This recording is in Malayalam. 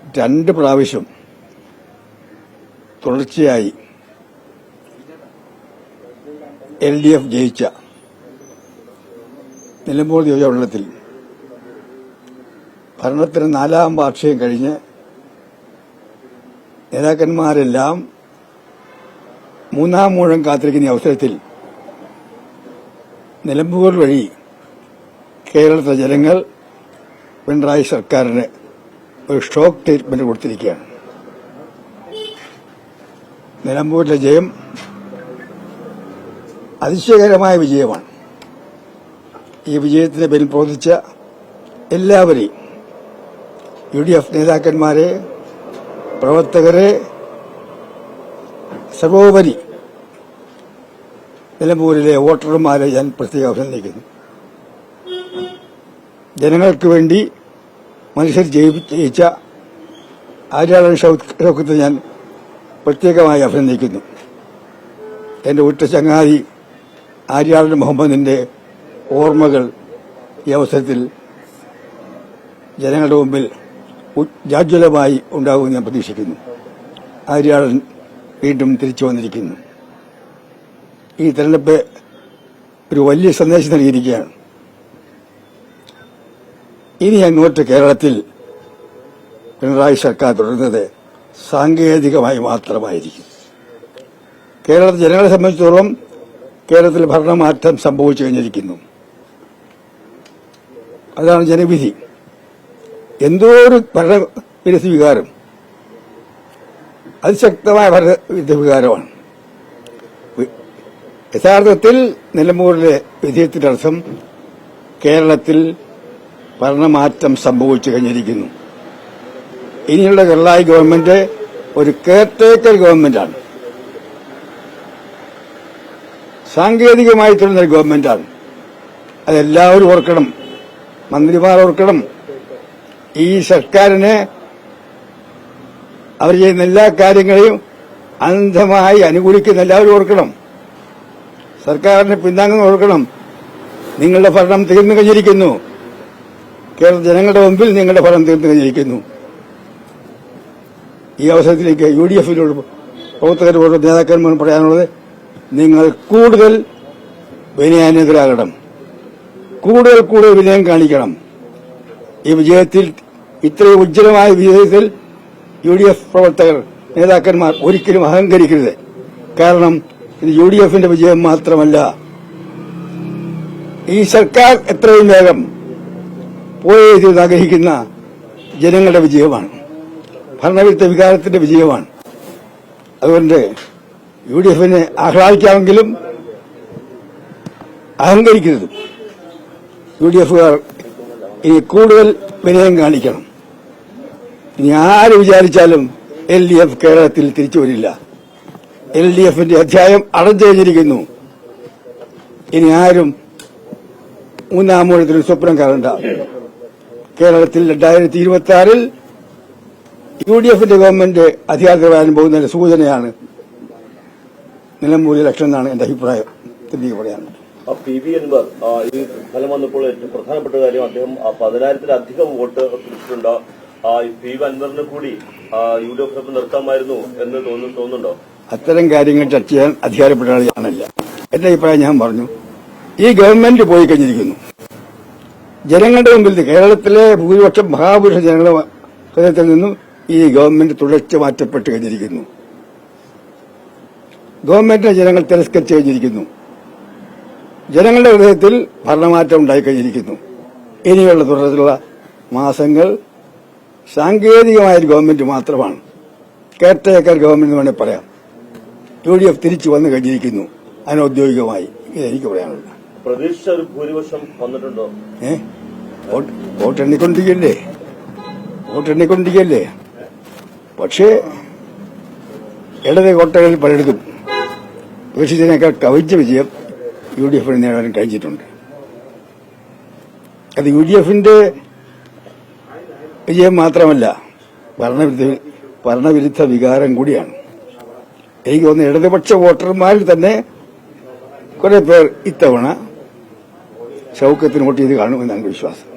2 പ്രാവശ്യം തുടർച്ചയായി LDF ജയിച്ച നിലമ്പൂർ നിയോജകമണ്ഡലത്തിൽ ഭരണത്തിന് 4ാം വാർഷികം കഴിഞ്ഞ് നേതാക്കന്മാരെല്ലാം 3ാം ഊഴം കാത്തിരിക്കുന്ന അവസരത്തിൽ നിലമ്പൂർ വഴി കേരളത്തിലെ ജനങ്ങൾ പിണറായി സർക്കാരിന് ഒരു ഷോക്ക് ട്രീറ്റ്മെന്റ് കൊടുത്തിരിക്കുകയാണ്. നിലമ്പൂരിലെ ജയം അതിശയകരമായ വിജയമാണ്. ഈ വിജയത്തിന് പിന്നിൽ പ്രവർത്തിച്ച എല്ലാവരെയും UDF നേതാക്കന്മാരെ, പ്രവർത്തകരെ, സർവോപരി നിലമ്പൂരിലെ വോട്ടർമാരെ ഞാൻ പ്രത്യേകം അഭിനന്ദിക്കുന്നു. ജനങ്ങൾക്ക് വേണ്ടി മനുഷ്യർ ജയിച്ച ആര്യാടൻ ഷൗക്കത്തെ ഞാൻ പ്രത്യേകമായി അഭിനന്ദിക്കുന്നു. എന്റെ ഉറ്റ ചങ്ങാതി ആര്യാടൻ മുഹമ്മദിന്റെ ഓർമ്മകൾ ഈ അവസരത്തിൽ ജനങ്ങളുടെ മുമ്പിൽ ഉജ്ജ്വലമായി ഉണ്ടാകുമെന്ന് ഞാൻ പ്രതീക്ഷിക്കുന്നു. ആര്യാടൻ വീണ്ടും തിരിച്ചു വന്നിരിക്കുന്നു. ഈ തെരഞ്ഞെടുപ്പ് ഒരു വലിയ സന്ദേശം നൽകിയിരിക്കുകയാണ്. ഇനി അങ്ങോട്ട് കേരളത്തിൽ പിണറായി സർക്കാർ തുടരുന്നത് സാങ്കേതികമായി മാത്രമായിരിക്കും. കേരളത്തിലെ ജനങ്ങളെ സംബന്ധിച്ചിടത്തോളം കേരളത്തിൽ ഭരണമാറ്റം സംഭവിച്ചു കഴിഞ്ഞിരിക്കുന്നു. അതാണ് ജനവിധി. എന്തോ ഒരു ഭരണവിരുദ്ധ വികാരം, അതിശക്തമായ ഭരണവിരുദ്ധ വികാരമാണ്. യഥാർത്ഥത്തിൽ നിലമ്പൂരിലെ വിജയത്തിന്റെ അർത്ഥം കേരളത്തിൽ ഭരണമാറ്റം സംഭവിച്ചു കഴിഞ്ഞിരിക്കുന്നു. ഇനിയുള്ള പിണറായി ഗവൺമെന്റ് ഒരു കെയർടേക്കർ ഗവൺമെന്റാണ്, സാങ്കേതികമായി തുടരുന്ന ഗവൺമെന്റാണ്. അതെല്ലാവരും ഓർക്കണം, മന്ത്രിമാർ ഓർക്കണം. ഈ സർക്കാരിനെ അവർ ചെയ്യുന്ന എല്ലാ കാര്യങ്ങളെയും അന്ധമായി അനുകൂലിക്കുന്ന എല്ലാവരും ഓർക്കണം. സർക്കാരിനെ പിന്താങ്ങുന്ന ഓർക്കണം. നിങ്ങളുടെ ഭരണം തീർന്നു കഴിഞ്ഞിരിക്കുന്നു. കേരള ജനങ്ങളുടെ മുമ്പിൽ നിങ്ങളുടെ ഭരണം തീർന്നു കഴിഞ്ഞിരിക്കുന്നു. ഈ അവസരത്തിലേക്ക് UDFിനോട് പ്രവർത്തകരോട് നേതാക്കന്മാരോട് പറയാനുള്ളത്, നിങ്ങൾ കൂടുതൽ വിനയാന്വിതരാകണം, കൂടുതൽ വിനയം കാണിക്കണം. ഈ വിജയത്തിൽ, ഇത്രയും ഉജ്ജ്വലമായ വിജയത്തിൽ UDF പ്രവർത്തകർ, നേതാക്കന്മാർ ഒരിക്കലും അഹങ്കരിക്കരുത്. കാരണം ഇത് UDFന്റെ വിജയം മാത്രമല്ല, ഈ സർക്കാർ എത്രയും വേഗം പോയത് ആഗ്രഹിക്കുന്ന ജനങ്ങളുടെ വിജയമാണ്, ഭരണവിരുദ്ധ വികാരത്തിന്റെ വിജയമാണ്. അതുകൊണ്ട് UDFനെ ആഹ്ലാദിക്കാമെങ്കിലും അഹങ്കരിക്കരുത്. UDFുകാർ ഇനി കൂടുതൽ വിനയം കാണിക്കണം. ഇനി ആര് വിചാരിച്ചാലും LDF കേരളത്തിൽ തിരിച്ചു വരില്ല. LDFന്റെ അധ്യായം അടഞ്ഞു കഴിഞ്ഞിരിക്കുന്നു. ഇനി ആരും 3ാം ഊഴത്തിന് സ്വപ്നം കാണണ്ട. കേരളത്തിൽ 2026 UDFന്റെ ഗവൺമെന്റ് അധികാരത്തിൽ വരാൻ പോകുന്നതിന്റെ സൂചനയാണ് നിലമ്പൂർ ഇലക്ഷൻ എന്നാണ് എന്റെ അഭിപ്രായം. തിരികെ പറയാനുള്ളത്. PV അൻവർ ഈ ഫലം വന്നപ്പോൾ ഏറ്റവും പ്രധാനപ്പെട്ട കാര്യം, അദ്ദേഹം 10,000-ലധികം വോട്ട് പിടിച്ചിട്ടുണ്ട്. PV അൻവറിന് കൂടി UDF നിർത്താമായിരുന്നു എന്ന് തോന്നുന്നുണ്ടോ? അത്തരം കാര്യങ്ങൾ ചർച്ച ചെയ്യാൻ അധികാരപ്പെട്ട ആളല്ല. എന്റെ അഭിപ്രായം ഞാൻ പറഞ്ഞു. ഈ ഗവൺമെന്റ് പോയി കഴിഞ്ഞിരിക്കുന്നു. ജനങ്ങളുടെ മുമ്പിൽ, കേരളത്തിലെ ഭൂരിപക്ഷം മഹാപുരുഷ ജനങ്ങളുടെ ഹൃദയത്തിൽ നിന്നും ഈ ഗവൺമെന്റ് തുടച്ചു മാറ്റപ്പെട്ട് കഴിഞ്ഞിരിക്കുന്നു. ഗവൺമെന്റിനെ ജനങ്ങൾ തിരസ്കരിച്ചു കഴിഞ്ഞിരിക്കുന്നു. ജനങ്ങളുടെ ഹൃദയത്തിൽ ഭരണമാറ്റം ഉണ്ടായിക്കഴിഞ്ഞിരിക്കുന്നു. ഇനിയുള്ള തുടർന്നുള്ള മാസങ്ങൾ സാങ്കേതികമായ ഒരു ഗവൺമെന്റ് മാത്രമാണ്, കെയർടേക്കർ ഗവൺമെന്റ് വേണേൽ പറയാം. UDF തിരിച്ചു വന്നു കഴിഞ്ഞിരിക്കുന്നു അനൌദ്യോഗികമായി. ഇതെനിക്ക് പറയാനുള്ളത്. പ്രതീക്ഷിച്ച ഒരു ഭൂരിപക്ഷം വന്നിട്ടുണ്ടോ? വോട്ടെണ്ണിക്കൊണ്ടിരിക്കല്ലേ. പക്ഷേ ഇടത് കോട്ടകളിൽ പലയിടത്തും പ്രതീക്ഷിച്ചതിനേക്കാൾ കവിച്ച വിജയം UDFിന് നേടാൻ കഴിഞ്ഞിട്ടുണ്ട്. അത് UDFന്റെ വിജയം മാത്രമല്ല, ഭരണവിരുദ്ധ വികാരം കൂടിയാണ്. എനിക്ക് തോന്നുന്നു ഇടതുപക്ഷ വോട്ടർമാരിൽ തന്നെ കുറെ പേർ ഇത്തവണ ഷൗക്കത്തിന് വോട്ട് ചെയ്ത് കാണുമെന്നാണ് വിശ്വാസം.